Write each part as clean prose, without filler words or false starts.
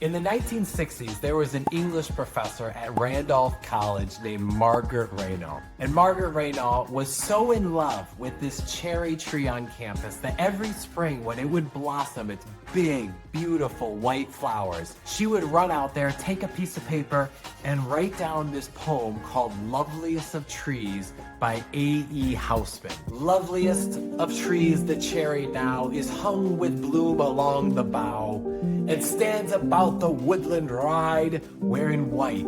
In the 1960s, there was an English professor at Randolph College named Margaret Raynaud. And Margaret Raynaud was so in love with this cherry tree on campus that every spring when it would blossom its big, beautiful white flowers, she would run out there, take a piece of paper, and write down this poem called Loveliest of Trees by A.E. Housman. Loveliest of trees, the cherry now is hung with bloom along the bough, and stands about the woodland ride, wearing white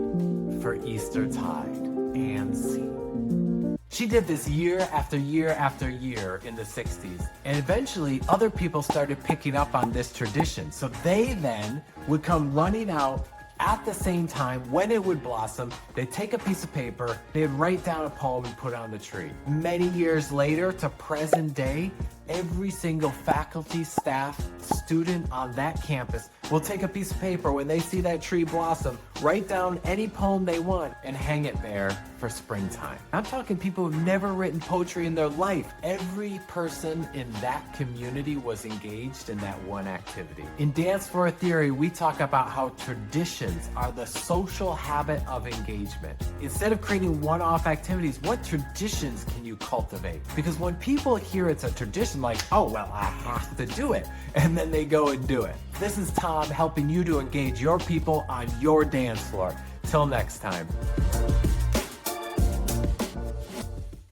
for Eastertide and sea. She did this year after year after year in the 60s, and eventually other people started picking up on this tradition. So they then would come running out at the same time when it would blossom. They'd take a piece of paper, they'd write down a poem and put it on the tree. Many years later to present day, every single faculty, staff, student on that campus will take a piece of paper when they see that tree blossom, write down any poem they want, and hang it there for springtime. I'm talking people who've never written poetry in their life. Every person in that community was engaged in that one activity. In Dance for a Theory, we talk about how traditions are the social habit of engagement. Instead of creating one-off activities, what traditions can you cultivate? Because when people hear it's a tradition, like, oh, well, I have to do it, and then they go and do it. This is Tom helping you to engage your people on your dance floor. Till next time.